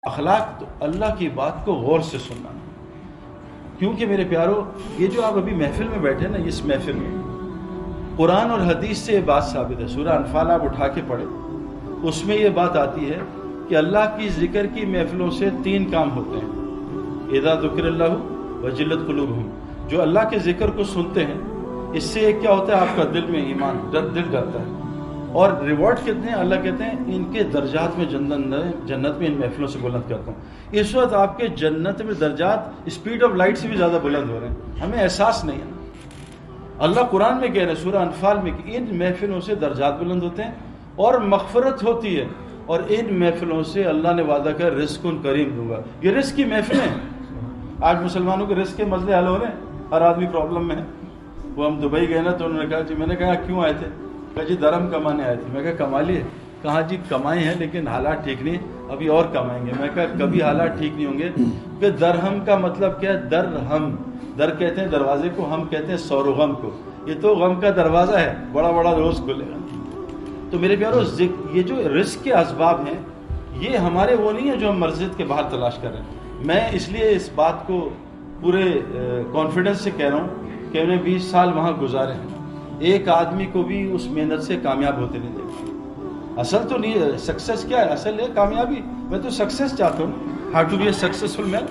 اخلاق تو اللہ کی بات کو غور سے سننا، کیونکہ میرے پیارو یہ جو آپ ابھی محفل میں بیٹھے نا، اس محفل میں قرآن اور حدیث سے یہ بات ثابت ہے. سورہ انفال آپ اٹھا کے پڑھیں، اس میں یہ بات آتی ہے کہ اللہ کی ذکر کی محفلوں سے 3 کام ہوتے ہیں. اذا ذکر اللہ وجلت قلوبہم، جو اللہ کے ذکر کو سنتے ہیں اس سے کیا ہوتا ہے، آپ کا دل میں ایمان دل ڈرتا ہے. اور ریوارڈ کتنے ہیں؟ اللہ کہتے ہیں ان کے درجات میں جنت میں ان محفلوں سے بلند کرتا ہوں. اس وقت آپ کے جنت میں درجات اسپیڈ آف لائٹ سے بھی زیادہ بلند ہو رہے ہیں، ہمیں احساس نہیں ہے. اللہ قرآن میں کہہ رہے ہیں سورہ انفال میں کہ ان محفلوں سے درجات بلند ہوتے ہیں اور مغفرت ہوتی ہے، اور ان محفلوں سے اللہ نے وعدہ کیا، رزق کریم دوں گا. یہ رزق کی محفلیں ہیں. آج مسلمانوں کے رزق کے مسئلے حل ہو رہے ہیں، ہر آدمی پرابلم میں ہے. وہ ہم دبئی گئے نا تو انہوں نے کہا جی، میں نے کہا کیوں آئے تھے؟ کہا جی درہم کمانے آئے تھے. میں کہا کما لیے؟ کہا جی کمائے ہیں لیکن حالات ٹھیک نہیں، ابھی اور کمائیں گے. میں کہا کبھی حالات ٹھیک نہیں ہوں گے. کہ درہم کا مطلب کیا ہے؟ درہم، در کہتے ہیں دروازے کو، ہم کہتے ہیں سور و غم کو. یہ تو غم کا دروازہ ہے، بڑا بڑا روز کھلے گا. تو میرے پیارو یہ جو رزق کے اسباب ہیں یہ ہمارے وہ نہیں ہیں جو ہم مسجد کے باہر تلاش کر رہے ہیں. میں اس لیے اس بات کو پورے کانفیڈنس سے کہہ رہا ہوں کہ میں نے 20 سال وہاں گزارے ہیں. ایک آدمی کو بھی اس محنت سے کامیاب ہوتے نہیں دیکھا. اصل تو نہیں ہے سکسیس، کیا ہے اصل ہے کامیابی. میں تو سکسیس چاہتا ہوں، how to be a successful man.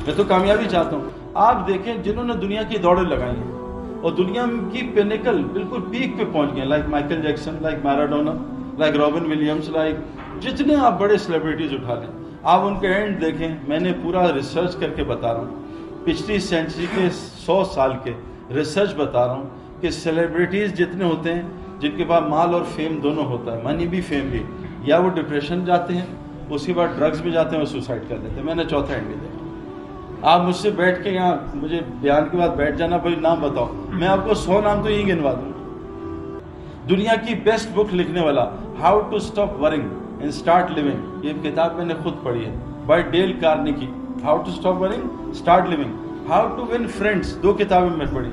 میں تو کامیابی چاہتا ہوں. آپ دیکھیں جنہوں نے دنیا کی دوڑیں لگائی ہیں اور دنیا کی پینیکل بالکل پیک پہ پہنچ گئے، like Michael Jackson, like Maradona, like Robin Williams, like جتنے آپ بڑے سیلیبریٹیز اٹھا لیں، آپ ان کے اینڈ دیکھیں. میں نے پورا ریسرچ کر کے بتا رہا ہوں، پچھلی سینچری کے 100 سال کے ریسرچ بتا رہا ہوں کہ سیلیبریٹیز جتنے ہوتے ہیں جن کے پاس مال اور فیم دونوں ہوتا ہے، منی بھی فیم بھی، یا وہ ڈپریشن جاتے ہیں، اس کے بعد ڈرگز میں جاتے ہیں اور سوسائڈ کر دیتے ہیں. میں نے چوتھا اینڈ بھی دیکھا. آپ مجھ سے بیٹھ کے یہاں مجھے بیان کے بعد بیٹھ جانا، بھائی نام بتاؤ، میں آپ کو 100 نام تو یہی گنوا دوں. دنیا کی بیسٹ بک لکھنے والا how to stop worrying and start living, یہ کتاب میں نے خود پڑھی ہے، by Dale Carnegie. How to stop worrying start living, how to win friends, 2 کتابیں میں پڑھی.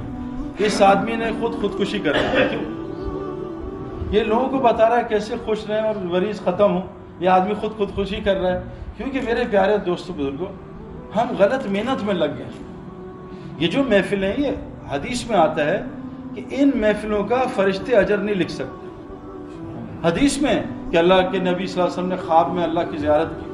اس آدمی نے خودکشی کر لی. کیوں؟ یہ لوگوں کو بتا رہا ہے کیسے خوش رہیں اور وریز ختم ہو. یہ آدمی خودکشی کر رہا ہے کیونکہ میرے پیارے دوستوں بزرگوں ہم غلط محنت میں لگ گئے. یہ جو محفلیں ہیں، یہ حدیث میں آتا ہے کہ ان محفلوں کا فرشتے اجر نہیں لکھ سکتے. حدیث میں کہ اللہ کے نبی صلی اللہ علیہ وسلم نے خواب میں اللہ کی زیارت کی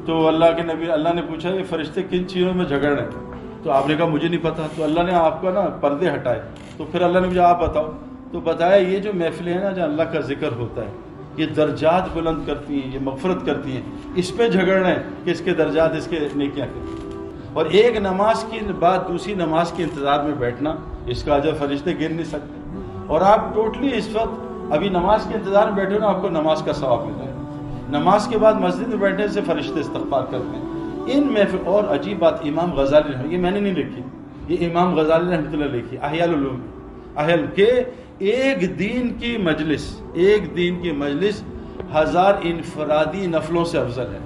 تو اللہ نے پوچھا یہ فرشتے کن چیزوں میں جھگڑ رہے ہیں؟ تو آپ نے کہا مجھے نہیں پتا. تو اللہ نے آپ کو نا پردے ہٹائے. تو پھر اللہ نے مجھے آپ بتاؤ. تو بتایا یہ جو محفلیں ہیں نا جہاں اللہ کا ذکر ہوتا ہے یہ درجات بلند کرتی ہیں، یہ مغفرت کرتی ہیں. اس پہ جھگڑ رہے ہیں کہ اس کے درجات، اس کے نیکیاں کرتی ہیں. اور ایک نماز کی بعد دوسری نماز کے انتظار میں بیٹھنا، اس کا اجر فرشتے گر نہیں سکتے. اور آپ ٹوٹلی اس وقت ابھی نماز کے انتظار میں بیٹھے ہو نا، آپ کو نماز کا ثواب مل رہا ہے. نماز کے بعد مسجد میں بیٹھنے سے فرشتے استغفار کرتے ہیں. ان محفل اور عجیب بات امام غزالی نے، یہ میں نے نہیں لکھی، یہ امام غزالی نے رحمۃ اللہ لکھی احیاء العلوم، اہل کے ایک دن کی مجلس 1000 انفرادی نفلوں سے افضل ہے.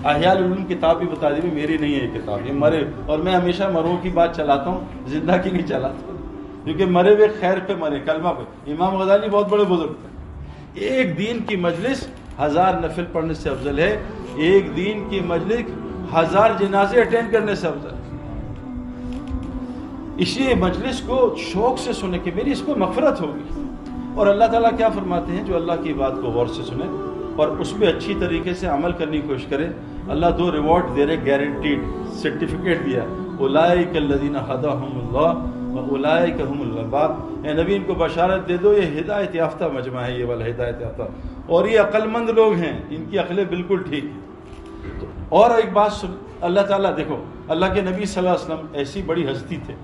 احیاء العلوم کتاب بھی بتا دی، میری نہیں ہے یہ کتاب، یہ مرے، اور میں ہمیشہ مروں کی بات چلاتا ہوں، زندہ کی نہیں چلاتا، کیونکہ مرے ہوئے خیر پہ مرے، کلمہ پہ. امام غزالی بہت بڑے بزرگ تھے. ایک دن کی مجلس 1000 نفل پڑھنے سے افضل ہے، ایک دن کی مجلس 1000 جنازے اٹینڈ کرنے سے افضل ہے. اس لیے مجلس کو شوق سے سنے کہ میری اس پہ مغفرت ہوگی. اور اللہ تعالیٰ کیا فرماتے ہیں؟ جو اللہ کی بات کو غور سے سنے اور اس پہ اچھی طریقے سے عمل کرنے کی کوشش کرے، اللہ 2 ریوارڈ دے رہے، گارنٹیڈ سرٹیفکیٹ دیا، اولئک الذین ھداھم اللہ واولئک ھم الالباب. اے نبی ان کو بشارت دے دو یہ ہدایت یافتہ مجمع ہے، یہ والا ہدایت یافتہ، اور یہ عقل مند لوگ ہیں، ان کی عقلیں بالکل ٹھیک ہیں. تو اور ایک بات سن، اللہ تعالیٰ دیکھو، اللہ کے نبی صلی اللہ علیہ وسلم ایسی بڑی ہستی تھے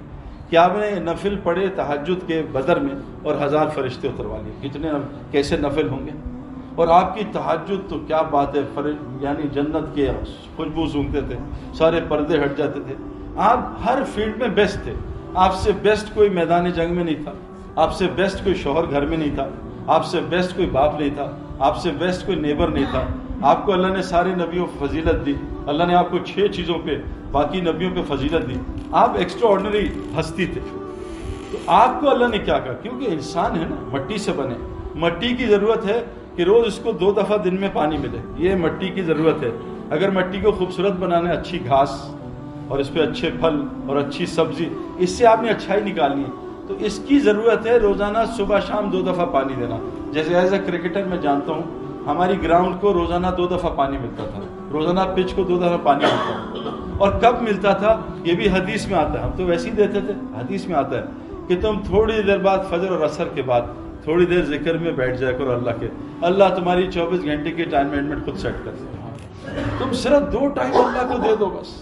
کہ آپ نے نفل پڑھے تہجد کے بدر میں اور 1000 فرشتے اتروا لیے. کتنے کیسے نفل ہوں گے؟ اور آپ کی تہجد تو کیا بات ہے، یعنی جنت کے خوشبو سونگتے تھے، سارے پردے ہٹ جاتے تھے. آپ ہر فیلڈ میں بیسٹ تھے. آپ سے بیسٹ کوئی میدان جنگ میں نہیں تھا، آپ سے بیسٹ کوئی شوہر گھر میں نہیں تھا، آپ سے بیسٹ کوئی باپ نہیں تھا، آپ سے بیسٹ کوئی نیبر نہیں تھا. آپ کو اللہ نے سارے نبیوں کو فضیلت دی. اللہ نے آپ کو 6 چیزوں پہ باقی نبیوں پہ فضیلت دی. آپ ایکسٹرا آرڈنری ہستی تھے. تو آپ کو اللہ نے کیا کہا؟ کیونکہ انسان ہے نا، مٹی سے بنے، مٹی کی ضرورت ہے کہ روز اس کو 2 دفعہ دن میں پانی ملے. یہ مٹی کی ضرورت ہے. اگر مٹی کو خوبصورت بنانا ہے، اچھی گھاس اور اس پہ اچھے پھل اور اچھی سبزی، اس سے آپ نے اچھائی نکالنی ہے، تو اس کی ضرورت ہے روزانہ صبح شام 2 دفعہ پانی دینا. جیسے ایز اے کرکٹر میں جانتا ہوں، ہماری گراؤنڈ کو روزانہ 2 دفعہ پانی ملتا تھا، روزانہ پچ کو 2 دفعہ پانی ملتا تھا. اور کب ملتا تھا یہ بھی حدیث میں آتا ہے، ہم تو ویسے ہی دیتے تھے. حدیث میں آتا ہے کہ تم تھوڑی دیر بعد فجر اور عصر کے بعد تھوڑی دیر ذکر میں بیٹھ جایا کرو اللہ کے، اللہ تمہاری 24 گھنٹے کی ٹائم مینجمنٹ خود سیٹ کر دے. تم صرف 2 ٹائم اللہ کو دے دو بس،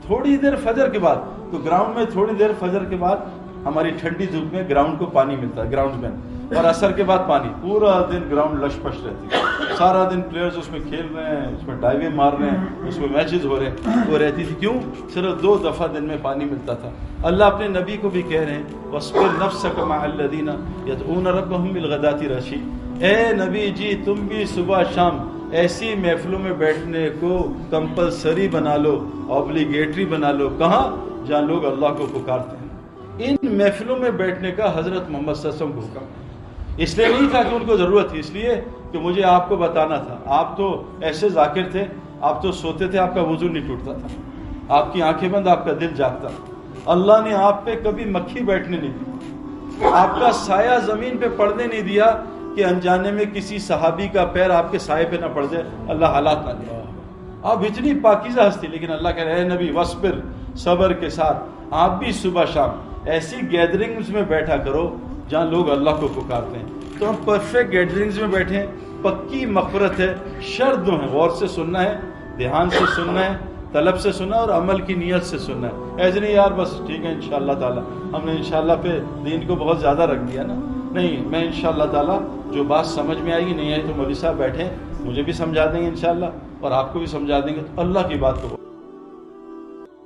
تھوڑی دیر فجر کے بعد. تو گراؤنڈ میں تھوڑی دیر فجر کے بعد ہماری ٹھنڈی دھوپ میں گراؤنڈ کو پانی ملتا ہے گراؤنڈ میں، اور عصر کے بعد پانی. پورا دن گراؤنڈ لش پش رہتی ہے، سارا دن پلیئرز اس میں کھیل رہے ہیں، اس میں ڈائیویں مار رہے ہیں، اس میں میچز ہو رہے ہیں. وہ رہتی تھی کیوں؟ صرف 2 دفعہ دن میں پانی ملتا تھا. اللہ اپنے نبی کو بھی کہہ رہے ہیں وَاصْبِرْ نَفْسَكَ مَعَ الَّذِينَ يَدْعُونَ رَبَّهُمْ بِالْغَدَاةِ الْعَشِيِّ. اے نبی جی تم بھی صبح شام ایسی محفلوں میں بیٹھنے کو کمپلسری بنا لو، اوبلیگیٹری بنا لو. کہاں؟ جہاں لوگ اللہ کو پکارتے ہیں. ان محفلوں میں بیٹھنے کا حضرت محمد صلی اللہ علیہ وسلم کو حکم. اس لیے نہیں تھا کہ ان کو ضرورت تھی، اس لیے کہ مجھے آپ کو بتانا تھا. آپ تو ایسے ذاکر تھے، آپ تو سوتے تھے، آپ کا وضو نہیں ٹوٹتا تھا، آپ کی آنکھیں بند، آپ کا دل جاگتا. اللہ نے آپ پہ کبھی مکھی بیٹھنے نہیں دی، آپ کا سایہ زمین پہ پڑنے نہیں دیا کہ انجانے میں کسی صحابی کا پیر آپ کے سائے پہ نہ پڑ جائے، اللہ حالات نہ دے. آپ اتنی پاکیزہ ہستی، لیکن اللہ کہہ رہے ہیں نبی وصبر، صبر کے ساتھ آپ بھی صبح شام ایسی گیدرنگز میں بیٹھا کرو جہاں لوگ اللہ کو پکارتے ہیں. تو ہم پرفیکٹ گیدرنگز میں بیٹھیں، پکی مغفرت ہے. شرط دو ہیں، غور سے سننا ہے، دھیان سے سننا ہے، طلب سے سننا اور عمل کی نیت سے سننا ہے. ایسے نہیں یار بس ٹھیک ہے انشاءاللہ تعالی ہم نے انشاءاللہ پہ دین کو بہت زیادہ رکھ دیا نا. نہیں، میں انشاءاللہ تعالی جو بات سمجھ میں آئے گی، نہیں آئی تو مولوی صاحب بیٹھیں، مجھے بھی سمجھا دیں گے انشاءاللہ اور آپ کو بھی سمجھا دیں گے. تو اللہ کی بات کو